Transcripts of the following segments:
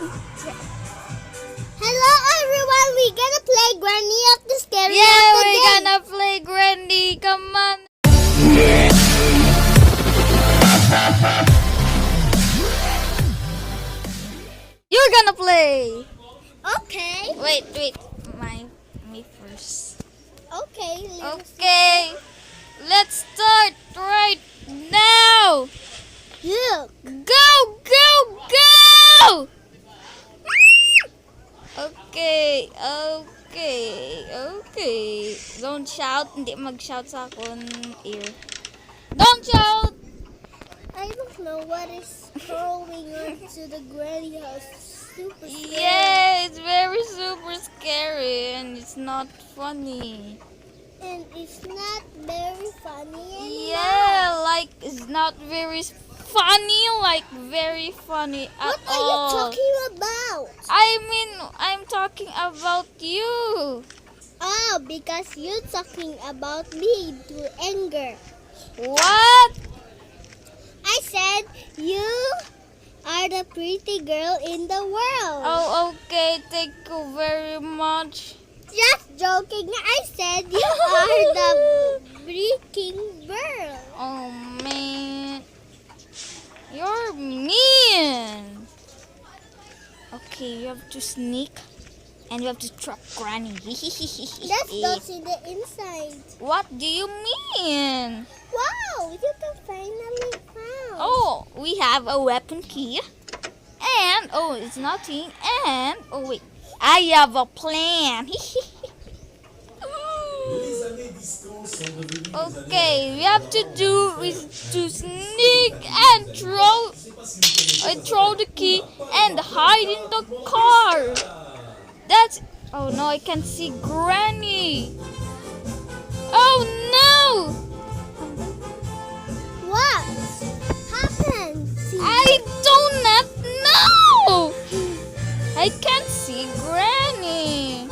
Hello everyone, we're gonna play Granny of the Scary Yeah, of the we're Day. gonna play Granny. Come on. You're gonna play. Okay, Wait. Me first. okay, little Okay. Let's start right now. Look, Go. Okay. Don't shout. Hindi mag-shout sa akong ear. Don't shout. I don't know what is crawling onto the granny house. Super scary. Yeah, it's very super scary and it's not funny. And it's not very funny anymore. Yeah, like it's not very funny, like very funny at What are you all. talking about? I mean, I'm talking about you. Oh, because you're talking about me to anger. What? I said you are the pretty girl in the world. Oh, okay. Thank you very much. Just joking. I said you are the freaking girl. Oh man, you're mean. Okay, you have to sneak and you have to trap Granny. Let's go to the inside. What do you mean? Wow, you can finally found. Oh, we have a weapon key. And, oh, it's nothing. And, oh, wait. I have a plan. Okay, we have to do is to sneak and throw the key and hide in the car. That's, oh no, I can't see Granny. Oh no! What happened? I do not know. I can't see Granny.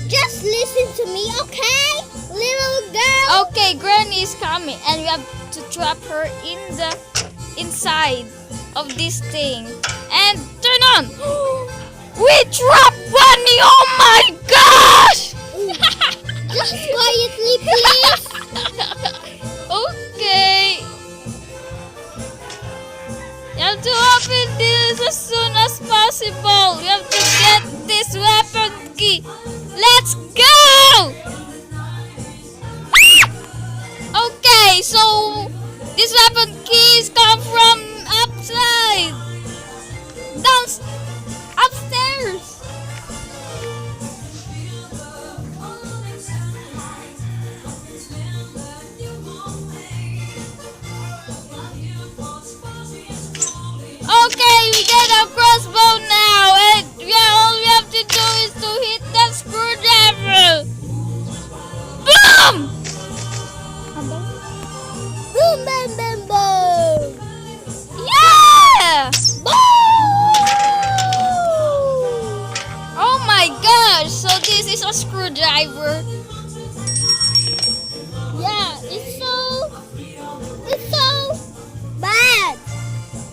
Just listen to me, okay, little girl? Okay, Granny is coming, and we have to trap her in the inside of this thing. And turn on. We trapped Granny. Oh my gosh! Just quietly, please. Okay. You have to open this as soon as possible. We have to get this weapon key. Let's go! Okay, so this weapon keys come from upside. Upstairs. Okay, we get a crossbow now, and all we have to do is to hit that screwdriver. Boom! Boom, bam, bam, boom. Yeah! Boom! Oh my gosh! So this is a screwdriver. Yeah, it's so bad.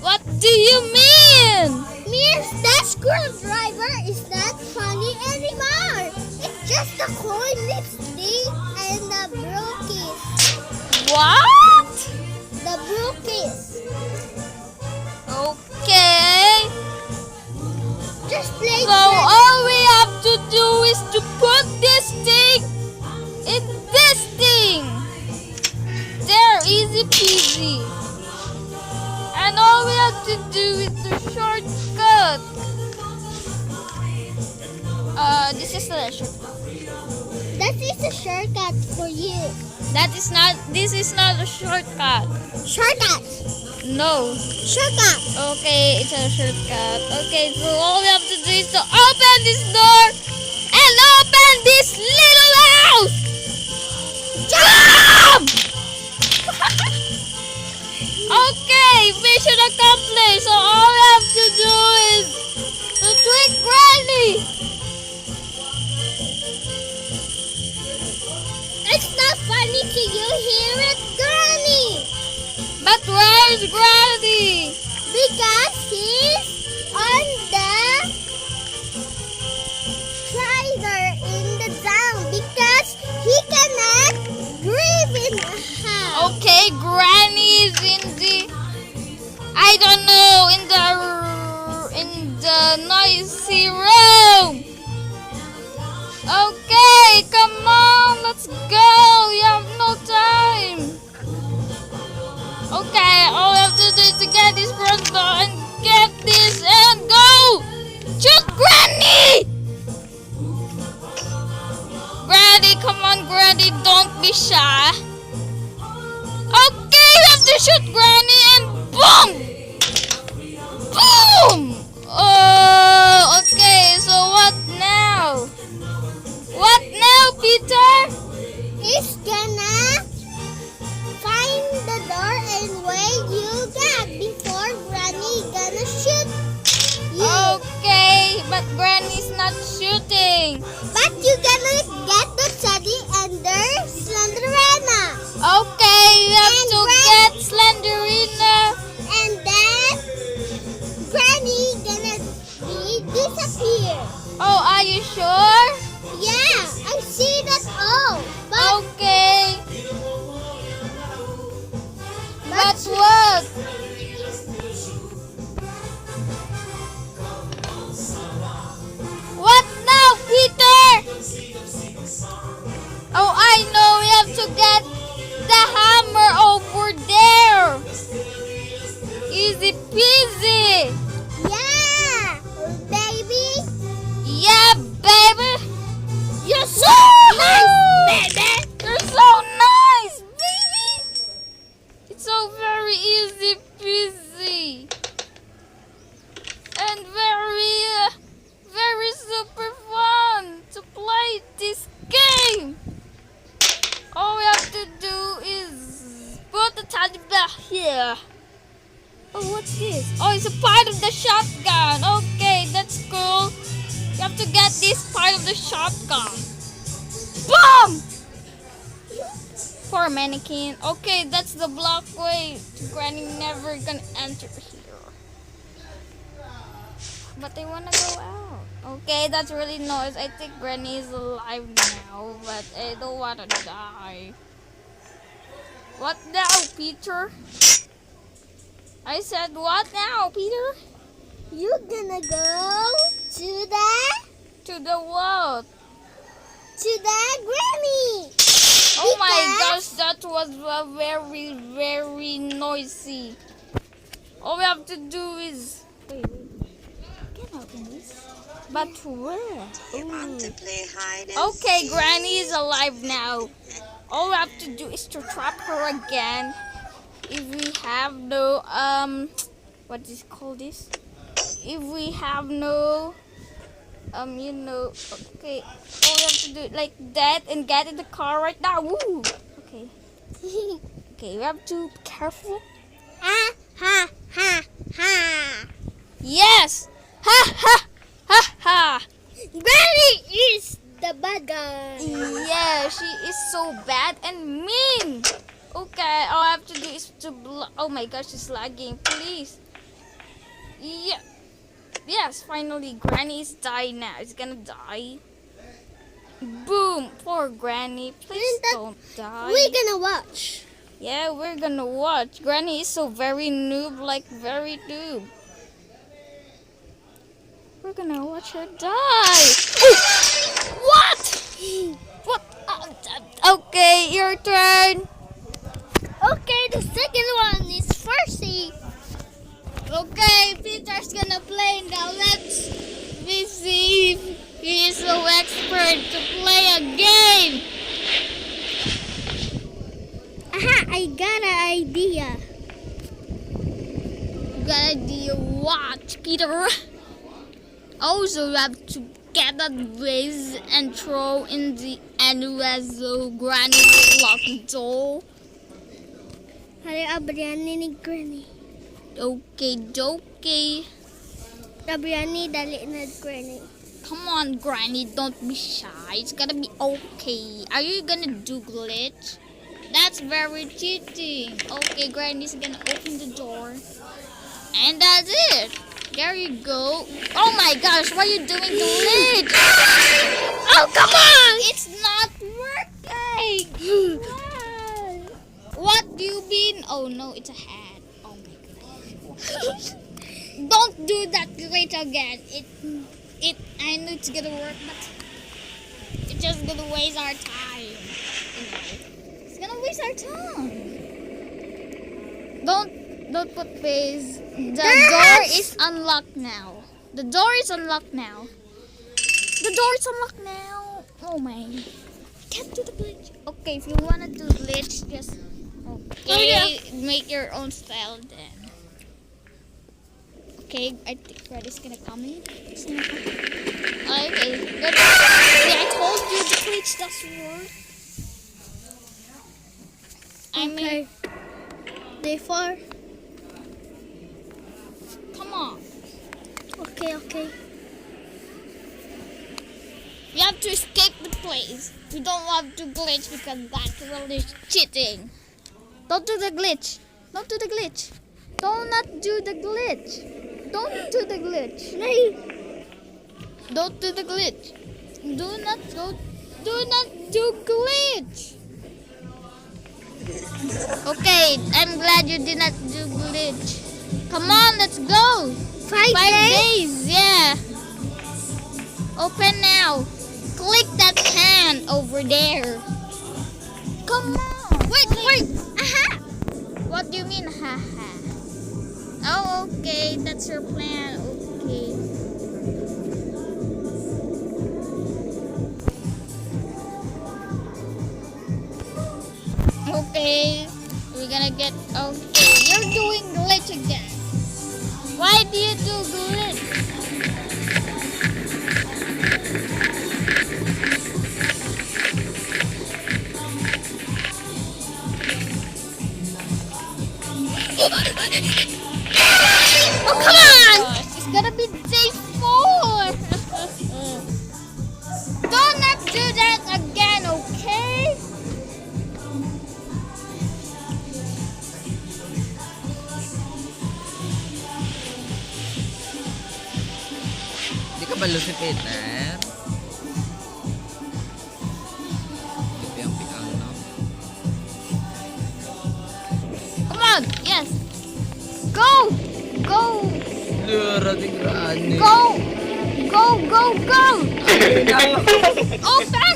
What do you mean? Means that screwdriver is not funny anymore. It's just a coin, lipstick, and the brookies. What? The brookies. Okay. Just play So all we have to do is to put this thing in this thing. There, easy peasy. And all we have to do is to shortcut. This is not a shortcut. That is a shortcut for you. This is not a shortcut. Shortcut. No. Shortcut. Okay, it's a shortcut. Okay, so all we have to do is to open this door and open this little house. Jump! Okay, mission accomplished. So all we have to do is to trick Granny. It's not funny to you, hear it, Granny. But where's Granny? Because he's on the but Granny's not shooting. But you're gonna get the Teddy and the Slenderina. Okay, we have And to Gran- get Slenderina. And then Granny gonna disappear. Oh, are you sure? Yeah, I see that all. Okay. But what? What now, Peter? Oh, I know. We have to get the hammer over there. Easy peasy. yeah, baby. Yeah, baby. You're so nice, baby. You're so nice, baby. It's so very easy peasy. And very super fun to play this game. All we have to do is put the teddy bear here. Oh, what's this? Oh, it's a part of the shotgun. Okay, that's cool. You have to get this part of the shotgun. Boom! Poor mannequin. Okay, that's the block way. Granny never gonna enter here. But they wanna go out. Okay, that's really nice. I think Granny is alive now, but I don't wanna die. What now, Peter? I said, what now, Peter? You're gonna go to To the what? the Granny. Oh my Because- gosh, that was very noisy. All we have to do is... Wait. Can I open this? But where? You want to Ooh. play hide and Okay, seek? Granny is alive now. All we have to do is to trap her again. If we have no, what is called this? If we have no, okay. All we have to do it like that and get in the car right now. Woo! Okay. Okay, we have to be careful. Ha ha ha ha. Yes! Ha ha ha ha! Granny is the bad guy. Yeah, she is so bad and mean. Okay, all I have to do is to oh my gosh, it's lagging. Please. Yeah. Yes, finally, Granny is dying now. It's gonna die. Boom! Poor Granny. Please Isn't that- don't die. We're gonna watch. Yeah, we're gonna watch. Granny is so very noob, like very noob. We're gonna watch her die. What? What? Okay, your turn. Okay, the second one is Farsi. Okay, Peter's gonna play now. Let's see if he is so expert to play a game. Aha, I got an idea. Good idea. Watch, Peter. Also, you have to get that vase and throw in the anywhere so Granny will lock the door. Hari abriani ni Granny. Okay, okay. Abriani dali na Granny. Come on, Granny, don't be shy. It's gonna be okay. Are you gonna do glitch? That's very cheating. Okay, Granny's gonna open the door. And that's it. There you go. Oh my gosh, why are you doing glitch? Oh, come on! It's not working! What do you mean? Oh no, it's a hat. Oh my gosh. Don't do that glitch again. I know it's gonna work, but it's just gonna waste our time. It's gonna waste our time. Don't put face. The door is unlocked now. The door is unlocked now. The door is unlocked now. Oh my. Can't do the glitch. Okay, if you wanna do glitch, just okay. Make your own style then. Okay, I think Fred is gonna come in. Okay, good. See, I told you the glitch doesn't work. I mean, Day 4. come on. Okay. We have to escape the place. We don't want to glitch because that's really cheating. Don't do the glitch. Don't do the glitch. Do not do the glitch. Don't do the glitch. Don't do the glitch. Do not go. Do not do glitch. Okay, I'm glad you did not do glitch. Come on, let's go. 5 5 days, yeah. Open now. Click that hand over there. Come on. Wait. Aha! What do you mean, haha? Oh, okay. That's your plan. Okay. Okay. We're gonna get. Okay. You're doing glitch again. Why do you do glitch? Oh, come on! Gosh, it's gonna be day 4. Do not do that again, okay? Hindi ka ba Lucy Peter? Piang-piang, no? Come on, yes. Go! Go! Lura, di grani. Go! Open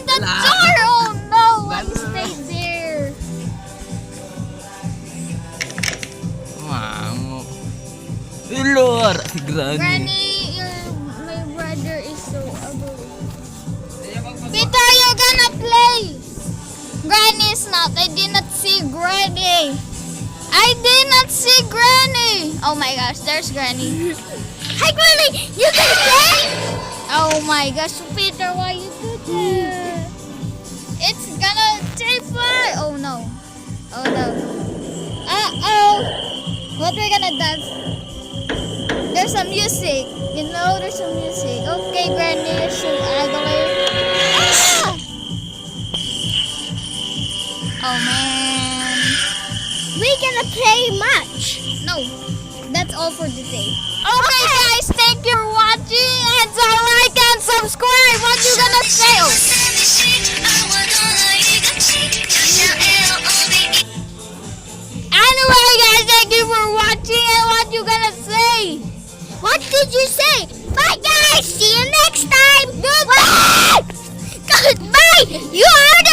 the door! Oh no! I stay there. Mamo. Lura, si grani. Granny, my brother is so ugly. Peter, you're gonna play! Granny is not. I did not see Granny. I did not see Granny. Oh my gosh, there's Granny. Hi, Granny! You can play? Oh my gosh, Peter, why you do that? It's gonna terrify. Oh no. Oh no. Uh-oh. What we gonna dance? There's some music. You know there's some music. Okay, Granny, you're so ugly. Ah! Oh man. We're gonna play match. No. That's all for today. Okay, guys, thank you for watching. And like and subscribe. What you gonna say? Oh. Anyway, guys, thank you for watching. And what you gonna say? What did you say? Bye, guys. See you next time. Goodbye. Goodbye. You heard